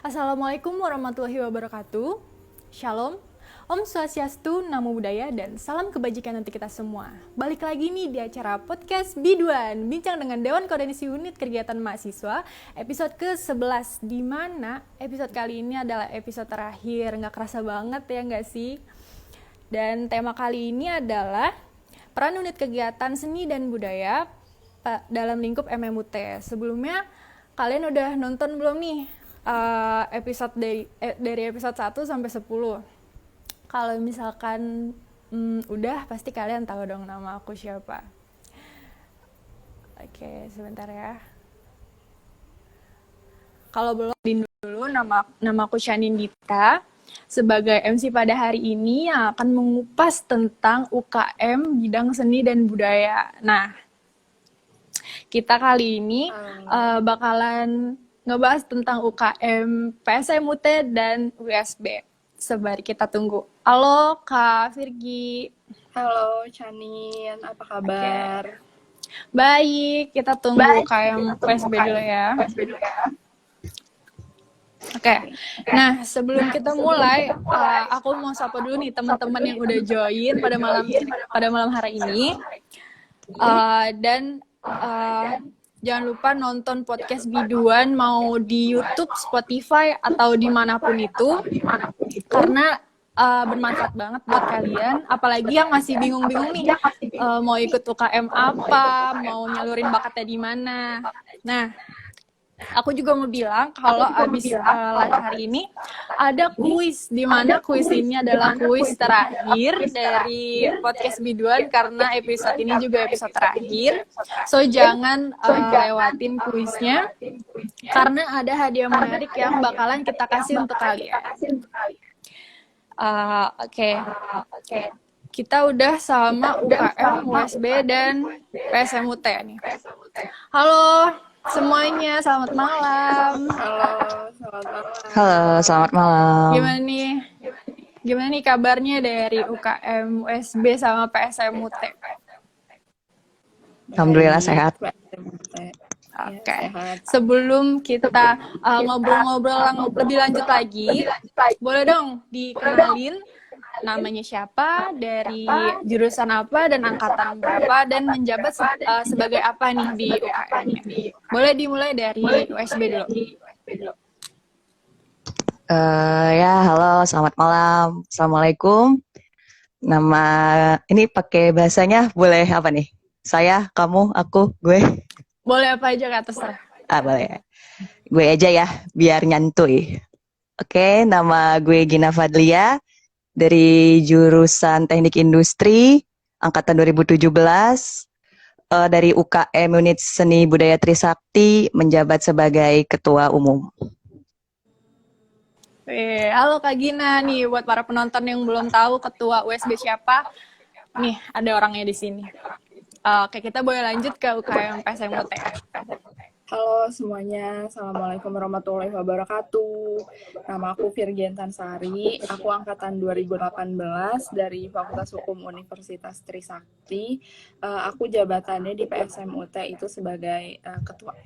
Assalamualaikum warahmatullahi wabarakatuh. Shalom, Om Swastiastu, Namo Buddhaya, dan salam kebajikan untuk kita semua. Balik lagi nih di acara podcast Biduan, bincang dengan Dewan Koordinasi Unit Kegiatan Mahasiswa, episode ke-11, di mana episode kali ini adalah episode terakhir. Nggak kerasa banget ya nggak sih? Dan tema kali ini adalah peran unit kegiatan seni dan budaya dalam lingkup MMUT. Sebelumnya, kalian udah nonton belum nih episode dari episode 1 sampai 10? Kalau misalkan udah, pasti kalian tahu dong nama aku siapa. Oke, sebentar ya. Kalau belum, dulu nama aku Shanin Dita. Sebagai MC pada hari ini yang akan mengupas tentang UKM bidang seni dan budaya. Nah, kita kali ini bakalan ngebahas tentang UKM PSMUT dan USB. Sembari kita tunggu. Halo Kak Virgi. Halo Chanin, apa kabar? Baik, kita tunggu UKM USB dulu ya. Oke, nah sebelum kita mulai, aku mau sapa dulu nih teman-teman yang udah join pada malam hari ini. Dan jangan lupa nonton podcast Biduan mau di YouTube, Spotify, atau dimanapun itu, karena bermanfaat banget buat kalian, apalagi yang masih bingung-bingung nih mau ikut UKM apa, mau nyalurin bakatnya di mana. Nah, aku juga mau bilang kalau abis hari ini ada kuis, di mana kuis ini adalah kuis terakhir dari podcast Biduan karena episode ini juga episode terakhir. So jangan lewatin kuisnya karena ada hadiah menarik yang bakalan kita kasih untuk kalian. Oke. Kita udah sama UKM, USB, dan PSMUT nih. Halo semuanya, selamat malam. Halo, selamat malam. Gimana nih kabarnya dari UKM USB sama PSMUT? Alhamdulillah sehat. Oke. Sebelum kita ngobrol-ngobrol lebih lanjut lagi, boleh dong dikenalin namanya siapa, dari jurusan apa, dan angkatan berapa, dan menjabat sebagai apa nih di UKM-nya. Boleh dimulai dari USB dulu. Ya, halo, selamat malam. Assalamualaikum. Nama ini pakai bahasanya boleh apa nih? Saya, kamu, aku, gue. Boleh apa aja, Kak, terserah. Boleh. Gue aja ya, biar nyantuy. Oke, nama gue Gina Fadlia dari jurusan Teknik Industri angkatan 2017, dari UKM Unit Seni Budaya Trisakti, menjabat sebagai ketua umum. Halo Kak Gina nih, buat para penonton yang belum tahu ketua USB siapa, nih ada orangnya di sini. Oke, kita boleh lanjut ke UKM PSMUT. Halo semuanya, Assalamualaikum warahmatullahi wabarakatuh. Nama aku Virgi Tansari, aku angkatan 2018 dari Fakultas Hukum Universitas Trisakti. Aku jabatannya di PSMUT itu sebagai ketua.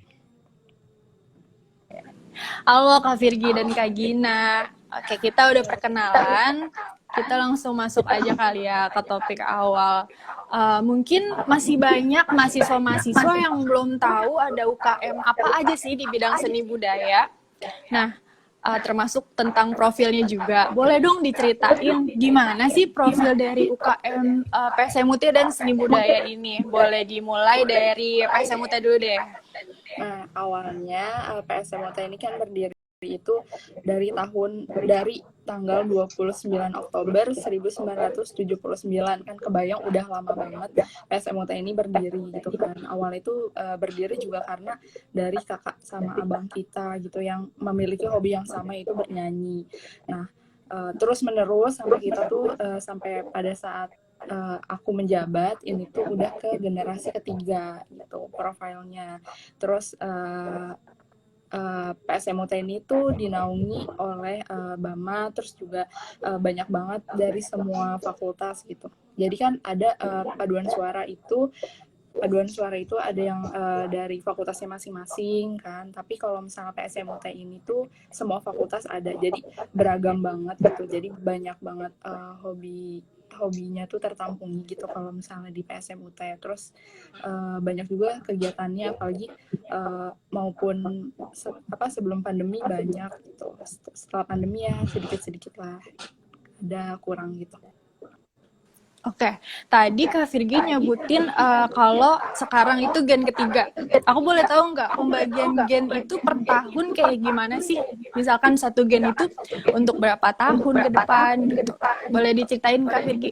Halo Kak Virgi dan Kak Gina. Oke, kita udah perkenalan. Kita langsung masuk aja kali ya ke topik awal. Mungkin masih banyak mahasiswa-mahasiswa yang belum tahu ada UKM apa aja sih di bidang seni budaya. Nah, termasuk tentang profilnya juga. Boleh dong diceritain gimana sih profil dari UKM PSMUT dan seni budaya ini? Boleh dimulai dari PSMUT dulu deh. Nah, awalnya PSMUT ini kan berdiri itu dari tanggal 29 Oktober 1979, kan kebayang udah lama banget PSMUT ini berdiri gitu kan. Awal itu berdiri juga karena dari kakak sama abang kita gitu yang memiliki hobi yang sama, itu bernyanyi. Nah, terus menerus sampai kita tuh sampai pada saat aku menjabat ini tuh udah ke generasi ketiga gitu profilnya. Terus PSMUT ini tuh dinaungi oleh Bama, terus juga banyak banget dari semua fakultas gitu. Jadi kan ada paduan suara itu paduan suara itu ada yang dari fakultasnya masing-masing kan. Tapi kalau misalnya PSMUT ini tuh semua fakultas ada. Jadi beragam banget gitu. Jadi banyak banget hobinya tuh tertampungi gitu kalau misalnya di PSMUT ya. Terus banyak juga kegiatannya, apalagi maupun sebelum pandemi banyak gitu. Setelah pandemi ya sedikit-sedikit lah ada kurang gitu. Oke, tadi Kak Virgi nyebutin kalau sekarang itu gen ketiga. Aku boleh tahu nggak pembagian gen itu per tahun kayak gimana sih? Misalkan satu gen itu untuk berapa tahun ke depan gitu. Boleh diceritain Kak Virgi?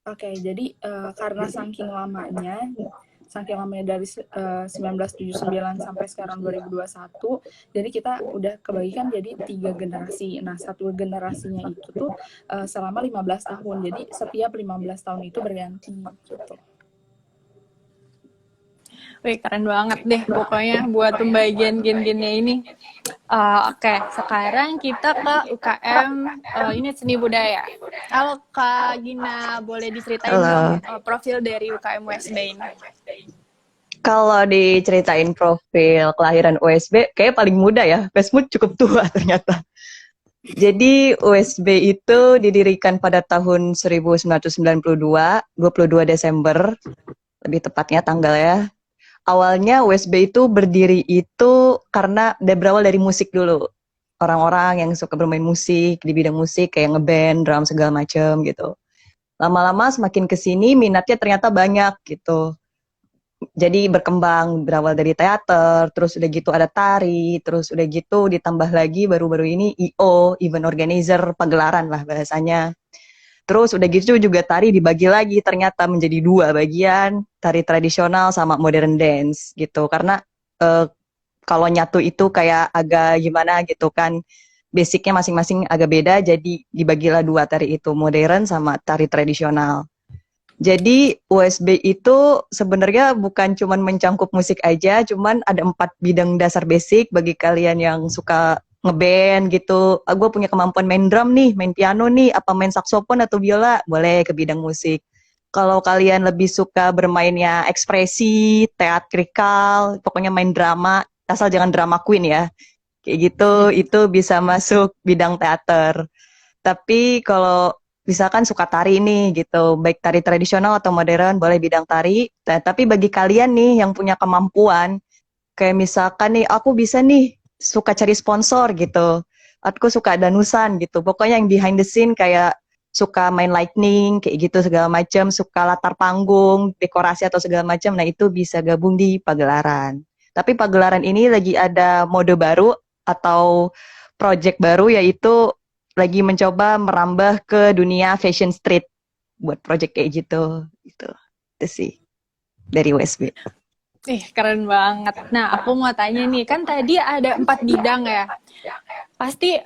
Oke, jadi karena saking lamanya dari 1979 sampai sekarang 2021, jadi kita udah kebagikan jadi 3 generasi. Nah, satu generasinya itu tuh selama 15 tahun. Jadi setiap 15 tahun itu berganti gitu. Wih, keren banget deh pokoknya buat pembagian gen-gennya ini. Oke, sekarang kita ke UKM unit seni budaya. Kalau Kak Gina boleh diceritain dong profil dari UKM USB ini. Kalau diceritain profil kelahiran USB, kayak paling muda ya. Fesmut cukup tua ternyata. Jadi USB itu didirikan pada tahun 1992, 22 Desember, lebih tepatnya tanggal ya. Awalnya USB itu berdiri itu karena berawal dari musik dulu. Orang-orang yang suka bermain musik, di bidang musik kayak ngeband, drum, segala macem gitu. Lama-lama semakin kesini minatnya ternyata banyak gitu. Jadi berkembang, berawal dari teater, terus udah gitu ada tari, terus udah gitu ditambah lagi baru-baru ini IO, event organizer, pagelaran lah bahasanya. Terus udah gitu juga tari dibagi lagi ternyata menjadi 2 bagian, tari tradisional sama modern dance gitu. Karena kalau nyatu itu kayak agak gimana gitu kan, basicnya masing-masing agak beda, jadi dibagilah 2 tari itu, modern sama tari tradisional. Jadi USB itu sebenarnya bukan cuman mencangkup musik aja, cuman ada 4 bidang dasar basic bagi kalian yang suka ngeband gitu. Gue punya kemampuan main drum nih, main piano nih, apa main saksofon atau biola, boleh ke bidang musik. Kalau kalian lebih suka bermainnya ekspresi, teatrikal, pokoknya main drama, asal jangan drama queen ya. Kayak gitu, itu bisa masuk bidang teater. Tapi kalau misalkan suka tari nih gitu, baik tari tradisional atau modern, boleh bidang tari. Nah, tapi bagi kalian nih yang punya kemampuan, kayak misalkan nih, aku bisa nih suka cari sponsor gitu, aku suka danusan gitu, pokoknya yang behind the scene kayak suka main lightning, kayak gitu segala macam, suka latar panggung, dekorasi atau segala macam, nah itu bisa gabung di pagelaran. Tapi pagelaran ini lagi ada mode baru atau project baru, yaitu lagi mencoba merambah ke dunia fashion street buat project kayak gitu. Itu sih dari USB. Keren banget. Nah, aku mau tanya nih, kan tadi ada 4 bidang ya. Pasti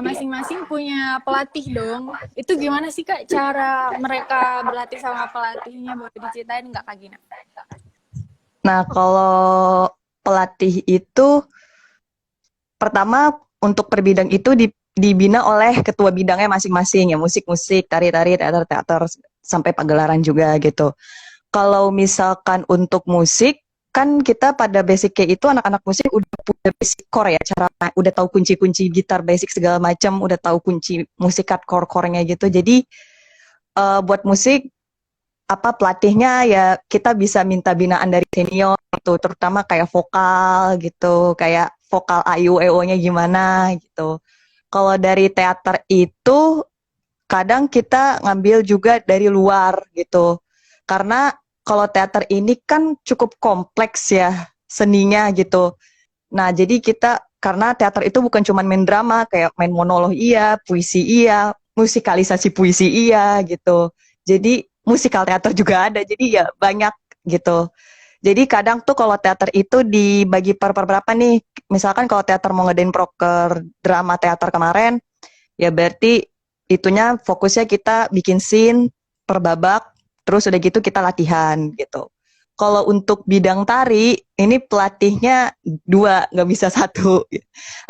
masing-masing punya pelatih dong. Itu gimana sih Kak cara mereka berlatih sama pelatihnya? Boleh diceritain nggak Kak Gina? Nah, kalau pelatih itu pertama untuk per bidang itu dibina oleh ketua bidangnya masing-masing ya, musik-musik, tari-tari, teater-teater, sampai pagelaran juga gitu. Kalau misalkan untuk musik, kan kita pada basicnya itu anak-anak musik udah punya basic core ya, cara udah tahu kunci-kunci gitar basic segala macam, udah tahu kunci musikat core-core-nya gitu. Jadi buat musik pelatihnya ya kita bisa minta binaan dari senior gitu, terutama kayak vokal gitu, kayak vokal A I U E O-nya gimana gitu. Kalau dari teater itu kadang kita ngambil juga dari luar gitu. Karena kalau teater ini kan cukup kompleks ya seninya gitu. Nah, jadi kita karena teater itu bukan cuma main drama, kayak main monolog iya, puisi iya, musikalisasi puisi iya gitu. Jadi musikal teater juga ada. Jadi ya banyak gitu. Jadi kadang tuh kalau teater itu dibagi per berapa nih. Misalkan kalau teater mau ngadain proker drama teater kemarin, ya berarti itunya fokusnya kita bikin scene per babak, terus udah gitu kita latihan gitu. Kalau untuk bidang tari, ini pelatihnya 2, nggak bisa 1.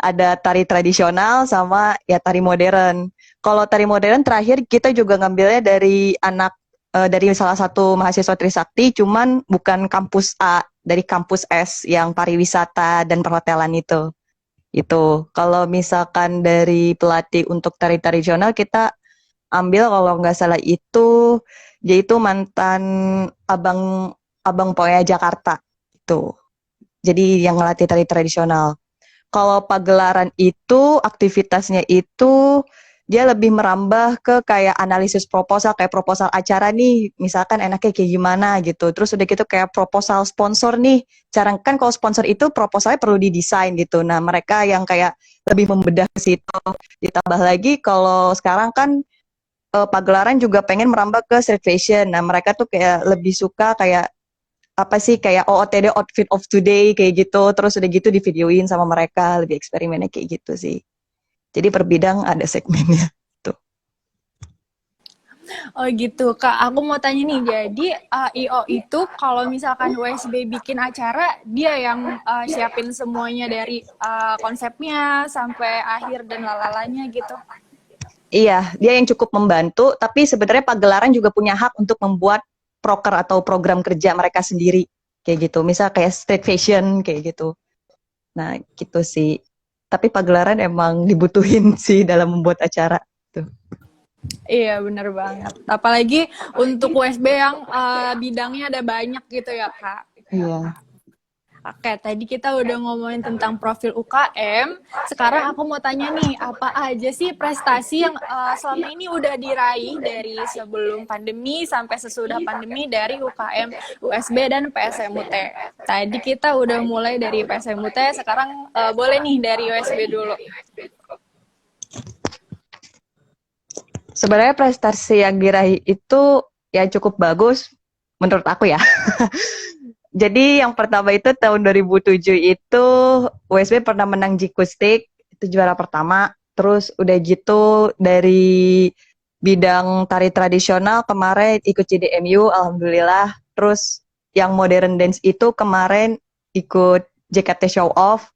Ada tari tradisional sama ya tari modern. Kalau tari modern terakhir kita juga ngambilnya dari anak dari salah satu mahasiswa Trisakti, cuman bukan kampus A, dari kampus S yang pariwisata dan perhotelan itu. Itu kalau misalkan dari pelatih untuk tari tradisional kita ambil kalau nggak salah itu dia itu mantan abang abang Poya Jakarta itu. Jadi yang ngelatih tari tradisional. Kalau pagelaran itu aktivitasnya itu dia lebih merambah ke kayak analisis proposal, kayak proposal acara nih, misalkan enaknya kayak gimana gitu. Terus udah gitu kayak proposal sponsor nih. Cara kan kalau sponsor itu proposalnya perlu didesain gitu. Nah, mereka yang kayak lebih membedah ke situ. Ditambah lagi kalau sekarang kan pagelaran juga pengen merambah ke street fashion. Nah, mereka tuh kayak lebih suka kayak apa sih kayak OOTD outfit of today kayak gitu. Terus udah gitu di videoin sama mereka, lebih eksperimennya kayak gitu sih. Jadi per bidang ada segmennya tuh. Oh gitu, Kak. Aku mau tanya nih, jadi IO itu kalau misalkan USB bikin acara, dia yang siapin semuanya dari konsepnya sampai akhir dan lalalanya gitu. Iya, dia yang cukup membantu, tapi sebenarnya pagelaran juga punya hak untuk membuat proker atau program kerja mereka sendiri kayak gitu. Misal kayak street fashion kayak gitu. Nah, gitu sih. Tapi pagelaran emang dibutuhin sih dalam membuat acara tuh. Iya, bener banget. Apalagi untuk USB yang bidangnya ada banyak gitu ya, Kak. Iya. Oke, tadi kita udah ngomongin tentang profil UKM. Sekarang aku mau tanya nih, apa aja sih prestasi yang selama ini udah diraih dari sebelum pandemi sampai sesudah pandemi dari UKM, USB, dan PSMUT? Tadi kita udah mulai dari PSMUT, sekarang boleh nih dari USB dulu. Sebenarnya prestasi yang diraih itu ya cukup bagus menurut aku ya. Jadi yang pertama itu tahun 2007 itu USB pernah menang Jikustik, itu juara pertama. Terus udah gitu dari bidang tari tradisional kemarin ikut CDMU, alhamdulillah. Terus yang modern dance itu kemarin ikut JKT Show Off.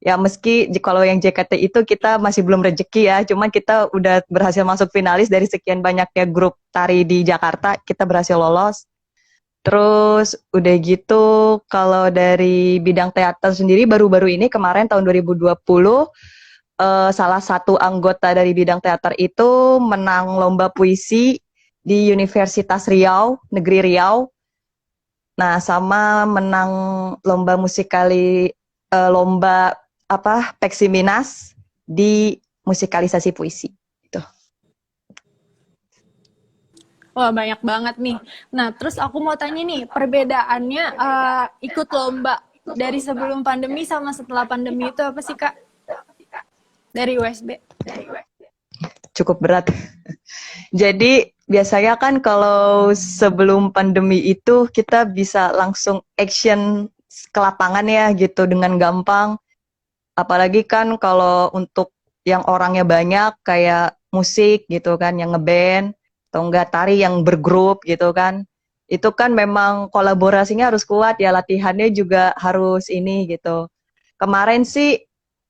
Ya meski kalau yang JKT itu kita masih belum rezeki ya, cuman kita udah berhasil masuk finalis dari sekian banyaknya grup tari di Jakarta, kita berhasil lolos. Terus udah gitu kalau dari bidang teater sendiri baru-baru ini kemarin tahun 2020 salah satu anggota dari bidang teater itu menang lomba puisi di Universitas Riau, Negeri Riau. Nah, sama menang lomba musikali lomba apa Peksiminas di musikalisasi puisi. Wah, banyak banget nih. Nah, terus aku mau tanya nih, perbedaannya ikut lomba dari sebelum pandemi sama setelah pandemi itu apa sih, Kak? Dari USB. Cukup berat. Jadi biasanya kan kalau sebelum pandemi itu kita bisa langsung action ke lapangan ya gitu dengan gampang. Apalagi kan kalau untuk yang orangnya banyak kayak musik gitu kan yang ngeband atau enggak tari yang bergrup gitu kan. Itu kan memang kolaborasinya harus kuat ya, latihannya juga harus ini gitu. Kemarin sih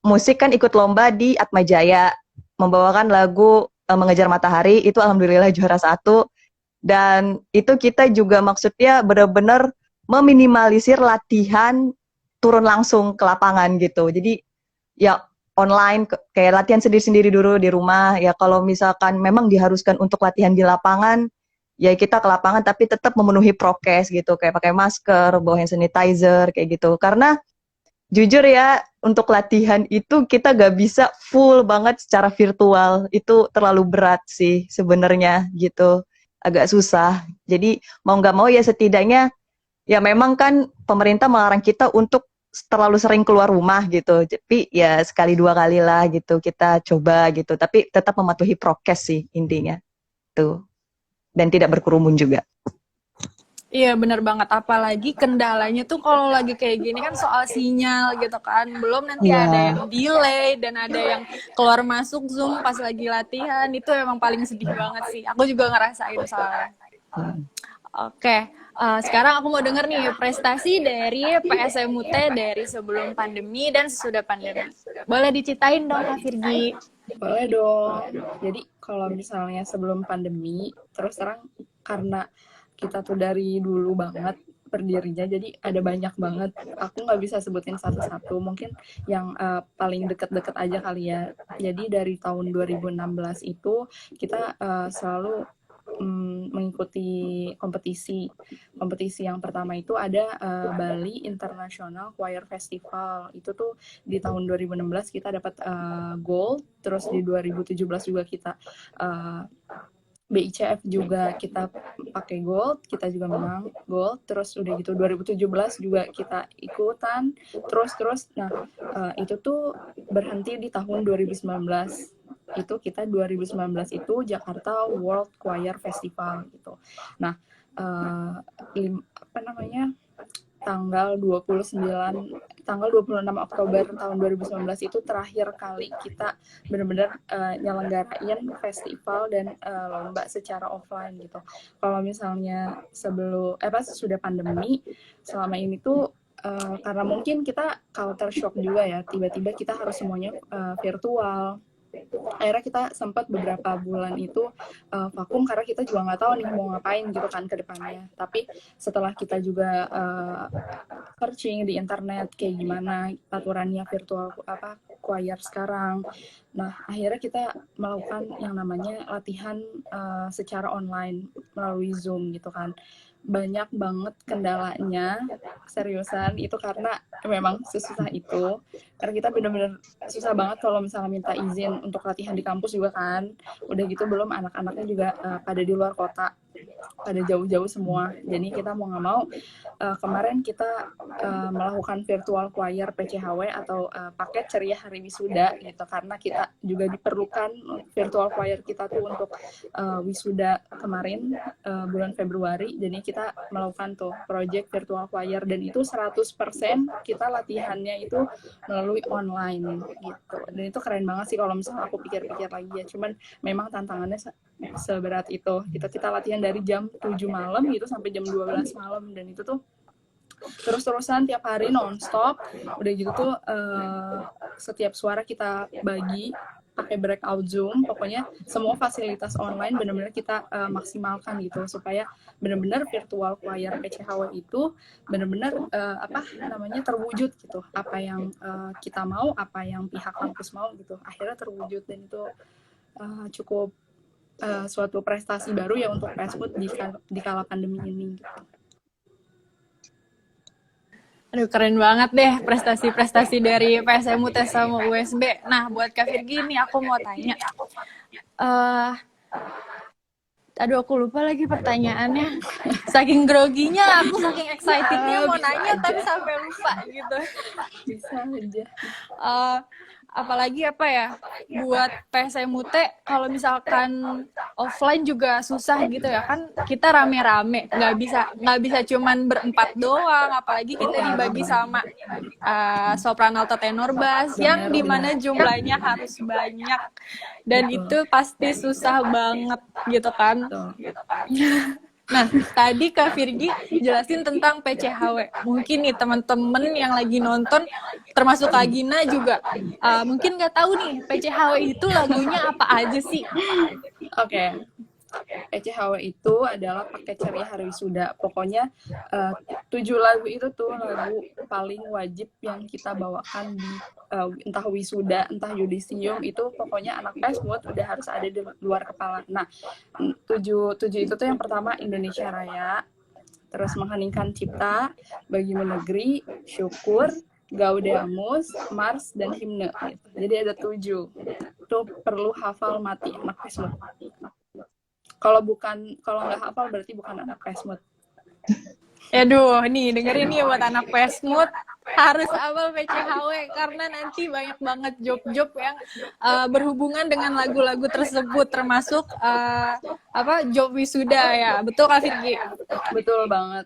musik kan ikut lomba di Atmajaya membawakan lagu Mengejar Matahari, itu alhamdulillah juara 1. Dan itu kita juga maksudnya benar-benar meminimalisir latihan turun langsung ke lapangan gitu. Jadi ya online kayak latihan sendiri-sendiri dulu di rumah. Ya kalau misalkan memang diharuskan untuk latihan di lapangan, ya kita ke lapangan tapi tetap memenuhi prokes gitu, kayak pakai masker, bawa hand sanitizer kayak gitu. Karena jujur ya, untuk latihan itu kita gak bisa full banget secara virtual. Itu terlalu berat sih sebenarnya gitu. Agak susah. Jadi mau gak mau ya setidaknya, ya memang kan pemerintah melarang kita untuk terlalu sering keluar rumah gitu. Tapi ya sekali 2 kali lah gitu kita coba gitu. Tapi tetap mematuhi prokes sih intinya. Tuh. Dan tidak berkerumun juga. Iya, bener banget. Apalagi kendalanya tuh kalau lagi kayak gini kan soal sinyal gitu kan. Belum nanti ada Iya. yang delay dan ada yang keluar masuk Zoom pas lagi latihan. Itu emang paling sedih banget sih. Aku juga ngerasain soalnya. Oke, sekarang aku mau denger nih prestasi dari PSMUT dari sebelum pandemi dan sesudah pandemi. Boleh diceritain dong, Kak Virgi? Boleh dong. Jadi kalau misalnya sebelum pandemi, terus terang karena kita tuh dari dulu banget berdirinya, jadi ada banyak banget. Aku nggak bisa sebutin satu-satu, mungkin yang paling deket-deket aja kali ya. Jadi dari tahun 2016 itu kita selalu mengikuti kompetisi. Kompetisi yang pertama itu ada Bali International Choir Festival. Itu tuh di tahun 2016 kita dapat gold, terus di 2017 juga kita BICF juga kita pakai gold, kita juga menang gold, terus udah gitu 2017 juga kita ikutan, terus. Nah, itu tuh berhenti di tahun 2019. Itu kita 2019 itu Jakarta World Choir Festival gitu. Nah, tanggal 26 Oktober tahun 2019 itu terakhir kali kita benar-benar nyelenggarain festival dan lomba secara offline gitu. Kalau misalnya sudah pandemi, selama ini tuh karena mungkin kita culture shock juga ya, tiba-tiba kita harus semuanya virtual. Akhirnya kita sempat beberapa bulan itu vakum karena kita juga nggak tahu nih mau ngapain gitu kan ke depannya. Tapi setelah kita juga searching di internet kayak gimana aturannya virtual choir sekarang, nah akhirnya kita melakukan yang namanya latihan secara online melalui Zoom gitu kan. Banyak banget kendalanya, seriusan itu karena memang sesusah itu. Karena kita benar-benar susah banget kalau misalnya minta izin untuk latihan di kampus juga kan. Udah gitu belum anak-anaknya juga pada di luar kota, pada jauh-jauh semua. Jadi kita mau nggak mau kemarin kita melakukan virtual choir PCHW atau paket ceria hari wisuda gitu, karena kita juga diperlukan virtual choir kita tuh untuk wisuda kemarin bulan Februari. Jadi kita melakukan tuh project virtual choir dan itu 100% kita latihannya itu melalui online gitu. Dan itu keren banget sih kalau misalnya aku pikir-pikir lagi ya. Cuman memang tantangannya seberat itu. Kita latihan dari jam 7 malam gitu sampai jam 12 malam, dan itu tuh terus-terusan tiap hari non-stop. Udah gitu tuh setiap suara kita bagi pakai breakout Zoom. Pokoknya semua fasilitas online benar-benar kita maksimalkan gitu supaya benar-benar virtual choir PCHW itu benar-benar terwujud gitu. Apa yang kita mau, apa yang pihak kampus mau gitu, akhirnya terwujud. Dan itu cukup suatu prestasi baru ya untuk PSMUT di kala pandemi ini gitu. Aduh, keren banget deh prestasi-prestasi dari PSMUT sama USB. Nah, buat Kak Virgi nih aku mau tanya. Aduh, aku lupa lagi pertanyaannya. Saking groginya, aku saking excitednya mau nanya tapi sampai lupa gitu. Bisa aja. Apalagi buat PSMUT kalau misalkan offline juga susah gitu ya kan, kita rame-rame, nggak bisa cuman berempat doang, apalagi kita dibagi sama sopran, alto, tenor, bass yang dimana jumlahnya harus banyak dan itu pasti susah banget gitu kan. Nah, tadi Kak Virgi jelasin tentang PCHW. Mungkin nih teman-teman yang lagi nonton, termasuk Kak Gina juga, mungkin nggak tahu nih PCHW itu lagunya apa aja sih? Oke. PCHW itu adalah paket ceria hari wisuda. Pokoknya 7 lagu itu tuh lagu paling wajib yang kita bawakan di entah wisuda, entah yudisium, itu pokoknya anak PSMUT udah harus ada di luar kepala. Nah, 7 itu tuh yang pertama Indonesia Raya, terus Mengheningkan Cipta, Bagimu Negeri, Syukur, Gaudeamus, Mars, dan Himne. Gitu. Jadi ada 7. Itu perlu hafal mati anak PSMUT. Kalau nggak hafal berarti bukan anak PSMUT. Aduh, nih dengerin nih buat anak PSMUT, harus hafal PCHW karena nanti banyak banget job-job yang berhubungan dengan lagu-lagu tersebut, termasuk job wisuda ya. Betul Kak Virgi? Betul banget.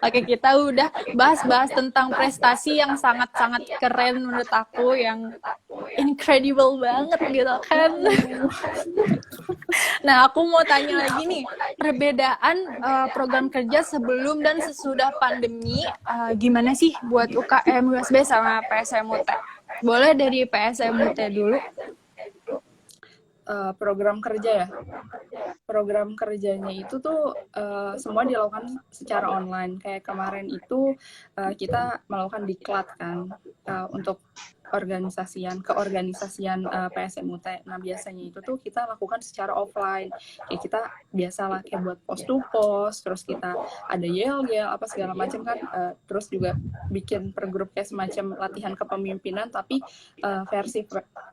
Oke, kita udah bahas tentang prestasi yang sangat-sangat keren menurut aku, yang incredible banget gitu kan. Nah, aku mau tanya lagi nih, perbedaan program kerja sebelum dan sesudah pandemi gimana sih buat UKM USB sama PSMUT? Boleh dari PSMUT dulu? Program kerja ya. program kerjanya itu tuh semua dilakukan secara online. Kayak kemarin itu kita melakukan diklat kan untuk keorganisasian PSMUT. Nah biasanya itu tuh kita lakukan secara offline. Kayak kita biasalah kayak buat post to post, terus kita ada yel-yel apa segala macam kan. Terus juga bikin per grup kayak semacam latihan kepemimpinan tapi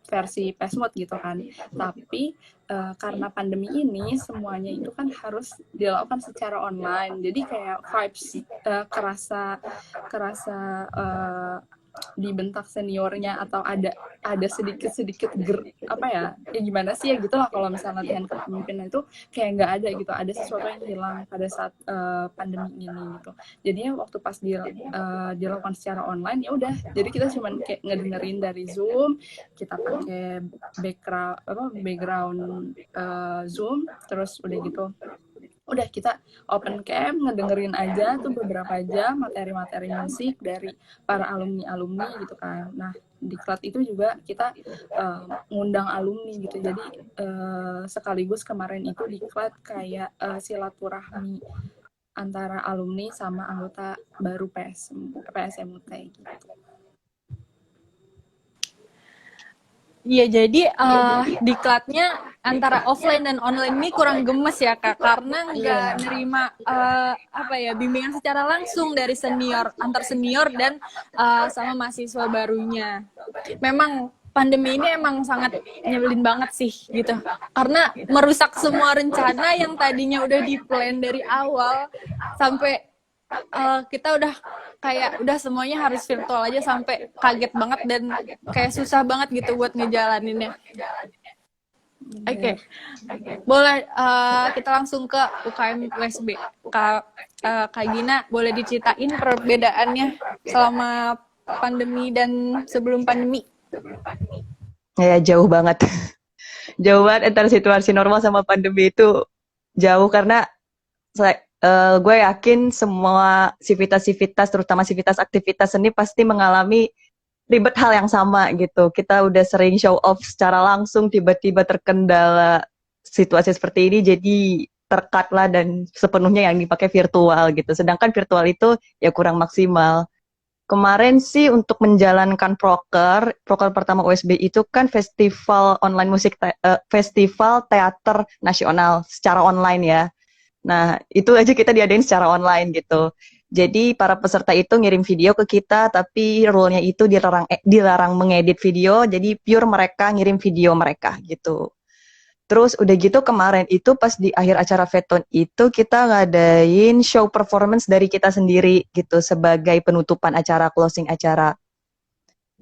versi PESMUT gitu kan. Tapi karena pandemi ini semuanya itu kan harus dilakukan secara online. Jadi kayak vibes kerasa dibentak seniornya atau ada sedikit apa ya gimana sih ya gitulah kalau misalnya latihan kepemimpinan itu kayak nggak ada gitu, ada sesuatu yang hilang pada saat pandemi ini gitu. Jadinya waktu pas dilakukan secara online ya udah, jadi kita cuma kayak ngedengerin dari Zoom, kita pakai background Zoom, terus udah gitu udah kita open cam ngedengerin aja tuh beberapa jam materi-materi musik dari para alumni gitu kan. Nah di klat itu juga kita ngundang alumni gitu, jadi sekaligus kemarin itu di klat kayak silaturahmi antara alumni sama anggota baru PSMUT gitu. Iya, jadi diklatnya antara offline dan online ini kurang gemes ya Kak, karena nggak nerima bimbingan secara langsung dari antar senior dan sama mahasiswa barunya. Memang pandemi ini emang sangat nyebelin banget sih gitu, karena merusak semua rencana yang tadinya udah di-plan dari awal sampai kita udah semuanya harus virtual aja sampai kaget banget dan kayak susah banget gitu buat ngejalaninnya. Oke. Boleh kita langsung ke UKM USB. Kak Gina, boleh diceritain perbedaannya selama pandemi dan sebelum pandemi? Ya, jauh banget. Jauh banget antara situasi normal sama pandemi itu jauh karena gue yakin semua sivitas-sivitas, terutama sivitas aktivitas seni pasti mengalami ribet hal yang sama gitu. Kita udah sering show off secara langsung, tiba-tiba terkendala situasi seperti ini, jadi tercut lah dan sepenuhnya yang dipakai virtual gitu. Sedangkan virtual itu ya kurang maksimal. Kemarin sih untuk menjalankan proker pertama USB itu kan festival online musik, festival teater nasional secara online ya. Nah, itu aja kita diadain secara online gitu. Jadi para peserta itu ngirim video ke kita, tapi rule-nya itu dilarang mengedit video, jadi pure mereka ngirim video mereka gitu. Terus udah gitu kemarin itu pas di akhir acara Veton itu kita ngadain show performance dari kita sendiri gitu sebagai penutupan acara, closing acara.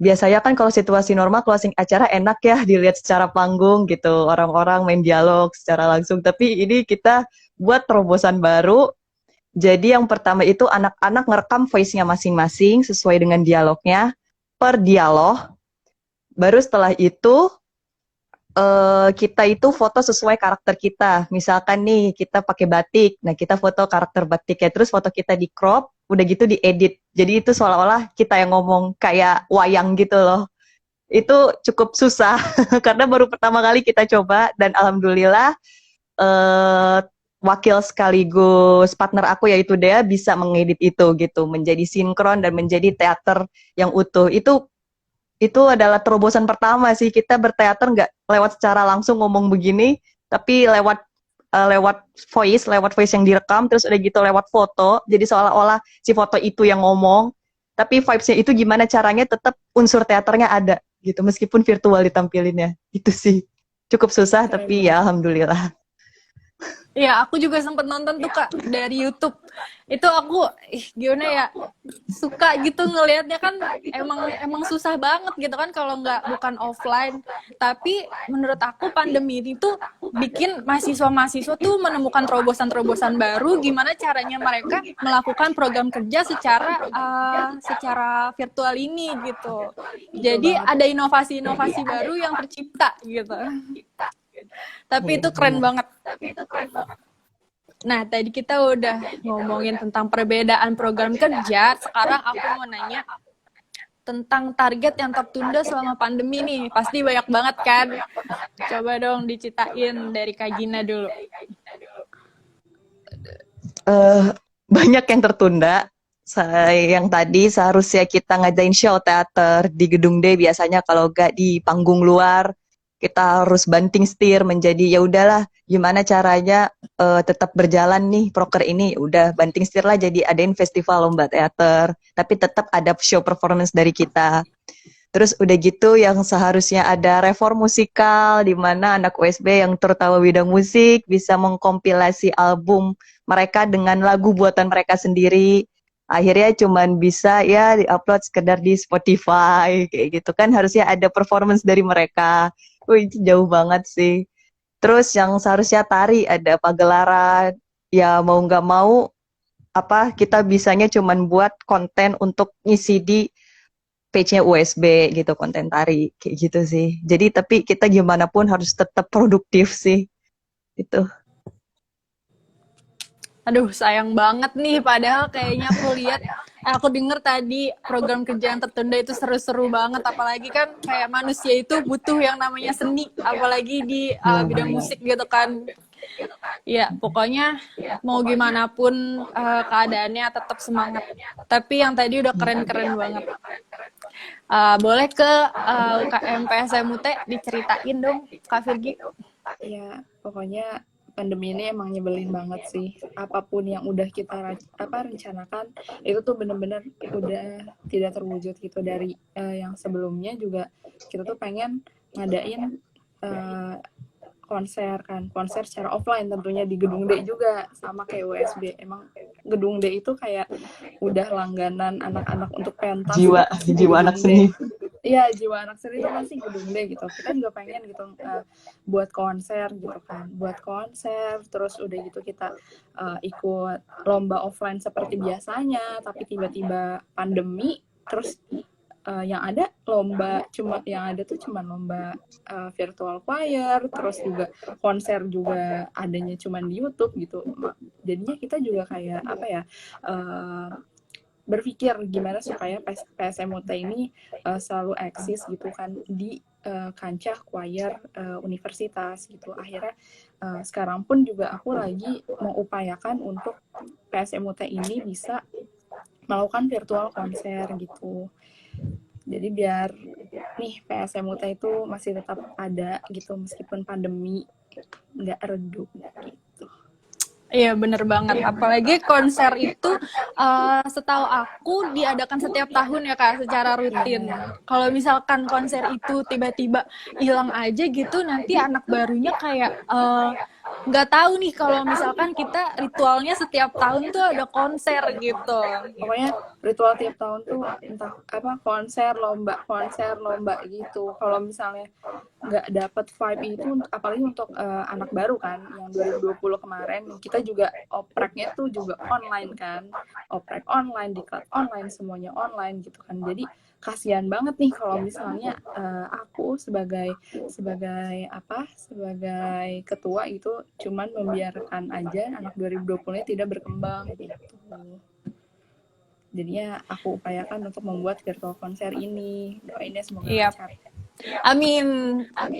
Biasanya kan kalau situasi normal closing acara enak ya dilihat secara panggung gitu, orang-orang main dialog secara langsung, tapi ini kita buat terobosan baru. Jadi yang pertama itu anak-anak ngerekam voice-nya masing-masing sesuai dengan dialognya per dialog. Baru setelah itu kita itu foto sesuai karakter kita. Misalkan nih kita pakai batik, nah kita foto karakter batiknya, terus foto kita di crop, udah gitu diedit. Jadi itu seolah-olah kita yang ngomong kayak wayang gitu loh. Itu cukup susah karena baru pertama kali kita coba dan alhamdulillah wakil sekaligus partner aku yaitu Dea bisa mengedit itu gitu menjadi sinkron dan menjadi teater yang utuh. Itu adalah terobosan pertama sih, kita berteater nggak lewat secara langsung ngomong begini, tapi lewat voice yang direkam, terus udah gitu lewat foto, jadi seolah-olah si foto itu yang ngomong, tapi vibes-nya itu gimana caranya tetap unsur teaternya ada gitu, meskipun virtual ditampilinnya. Itu sih cukup susah, tapi ya alhamdulillah. Iya, aku juga sempat nonton tuh Kak dari YouTube. Itu aku gimana ya, suka gitu ngelihatnya kan emang susah banget gitu kan kalau bukan offline. Tapi menurut aku pandemi ini tuh bikin mahasiswa-mahasiswa tuh menemukan terobosan-terobosan baru gimana caranya mereka melakukan program kerja secara virtual ini gitu. Jadi ada inovasi-inovasi baru yang tercipta gitu. Tapi itu keren banget. Nah, tadi kita udah ngomongin tentang perbedaan program kerja. Sekarang aku mau nanya tentang target yang tertunda selama pandemi nih. Pasti banyak banget kan? Coba dong diceritain dari Kak Gina dulu. eh, banyak yang tertunda. Yang tadi seharusnya kita ngadain show teater di Gedung D, biasanya kalau nggak di panggung luar kita harus banting setir menjadi ya udahlah gimana caranya tetap berjalan nih proker ini. Ya udah banting setir lah jadi adain festival lomba teater tapi tetap ada show performance dari kita. Terus udah gitu yang seharusnya ada reform musikal di mana anak USB yang terutama bidang musik bisa mengkompilasi album mereka dengan lagu buatan mereka sendiri. Akhirnya cuman bisa ya diupload sekedar di Spotify kayak gitu kan, harusnya ada performance dari mereka. Wih, itu jauh banget sih. Terus yang seharusnya tari ada pagelaran, ya mau nggak mau apa kita bisanya cuman buat konten untuk ngisi di page-nya USB gitu, konten tari kayak gitu sih. Jadi tapi kita gimana pun harus tetap produktif sih. Itu. Aduh, sayang banget nih. Padahal kayaknya aku denger tadi program kerja yang tertunda itu seru-seru banget. Apalagi kan kayak manusia itu butuh yang namanya seni. Apalagi di bidang musik gitu kan. Ya, pokoknya mau gimana pun keadaannya tetap semangat. Tapi yang tadi udah keren-keren banget. Boleh ke UKM PSMUT diceritain dong, Kak Virgi? Ya, pokoknya pandemi ini emang nyebelin banget sih. Apapun yang udah kita rencanakan itu tuh bener-bener udah tidak terwujud gitu. Dari yang sebelumnya juga kita tuh pengen ngadain konser secara offline tentunya di Gedung D juga, sama kayak USB. Emang Gedung D itu kayak udah langganan anak-anak untuk pentas Jiwa pasti di jiwa Gedung anak D. seni. Iya, jiwa anak seni itu pasti Gedung D gitu. Kita juga pengen gitu buat konser gitu kan. Buat konser, terus udah gitu kita ikut lomba offline seperti biasanya, tapi tiba-tiba pandemi, terus yang ada cuma lomba virtual choir, terus juga konser juga adanya cuma di YouTube gitu. Jadinya kita juga kayak apa ya, berpikir gimana supaya PSMUT ini selalu eksis gitu kan di kancah choir universitas gitu. Akhirnya sekarang pun juga aku lagi mengupayakan untuk PSMUT ini bisa melakukan virtual konser gitu. Jadi biar nih PSMUT itu masih tetap ada gitu meskipun pandemi nggak redup gitu. Iya, bener banget. Apalagi konser itu setahu aku diadakan setiap tahun ya Kak, secara rutin. Kalau misalkan konser itu tiba-tiba hilang aja gitu, nanti anak barunya kayak nggak tahu nih kalau misalkan kita ritualnya setiap tahun tuh ada konser gitu. Pokoknya ritual tiap tahun tuh entah apa konser lomba gitu. Kalau misalnya nggak dapet vibe itu, apalagi untuk anak baru kan yang 2020 kemarin, kita juga opreknya tuh juga online kan, oprek online, diklat online, semuanya online gitu kan. Jadi kasihan banget nih kalau misalnya aku sebagai ketua itu cuman membiarkan aja anak 2020-nya tidak berkembang gitu. Jadinya aku upayakan untuk membuat virtual konser ini. Doainnya semoga lancar. Amin.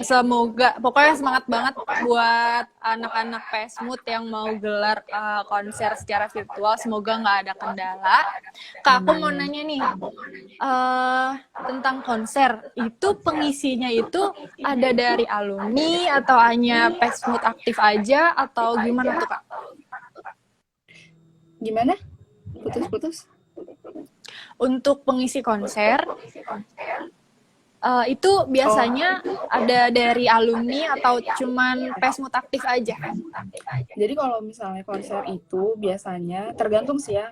Semoga, pokoknya semangat banget buat anak-anak PSMUT yang mau gelar konser secara virtual. Semoga nggak ada kendala. Kak, aku mau nanya nih tentang konser. Itu pengisinya itu ada dari alumni atau hanya PSMUT aktif aja atau gimana tuh Kak? Gimana? Putus-putus? Untuk pengisi konser, itu biasanya ada dari alumni atau cuman PSMUT aktif aja? Jadi kalau misalnya konser itu biasanya tergantung sih ya,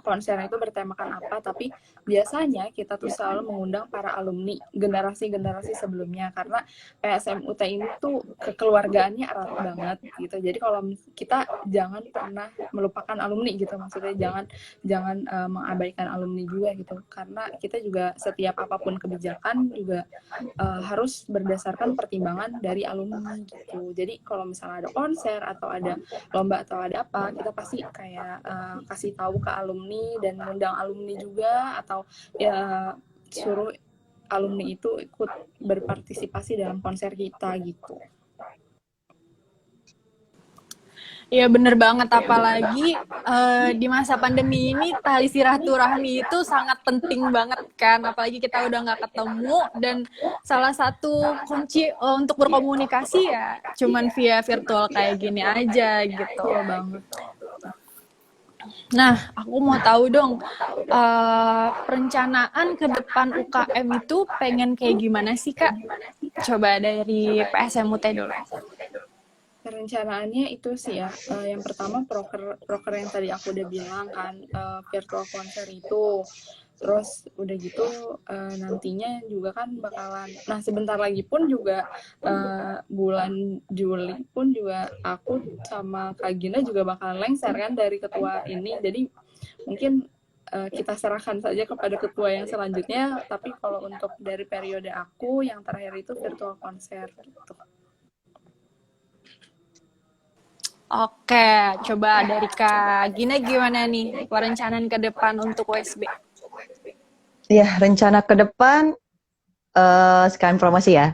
konsernya itu bertemakan apa, tapi biasanya kita tuh selalu mengundang para alumni generasi-generasi sebelumnya, karena PSMUT ini tuh kekeluargaannya erat banget gitu. Jadi kalau kita jangan pernah melupakan alumni gitu, maksudnya jangan mengabaikan alumni juga gitu, karena kita juga setiap apapun kebijakan juga harus berdasarkan pertimbangan dari alumni gitu. Jadi kalau misalnya ada konser atau ada lomba atau ada apa, kita pasti kayak kasih tahu ke alumni dan mengundang alumni juga, atau ya suruh alumni itu ikut berpartisipasi dalam konser kita gitu. Iya bener banget, apalagi di masa pandemi ini tali silaturahmi itu sangat penting banget kan, apalagi kita udah nggak ketemu dan salah satu kunci untuk berkomunikasi ya cuman via virtual kayak gini aja gitu. Betul banget. Nah, aku mau tahu dong, perencanaan ke depan UKM itu pengen kayak gimana sih Kak? Coba dari PSMUT dulu. Perencanaannya itu sih ya, yang pertama proker yang tadi aku udah bilang kan, virtual konser itu. Terus udah gitu nantinya juga kan bakalan, nah sebentar lagi pun juga bulan Juli pun juga aku sama Kak Gina juga bakalan lengser kan dari ketua ini. Jadi mungkin kita serahkan saja kepada ketua yang selanjutnya. Tapi kalau untuk dari periode aku yang terakhir itu virtual konser gitu. Oke, coba dari Kak Gina gimana nih perencanaan ke depan untuk USB? Ya, rencana ke depan, sekarang informasi ya.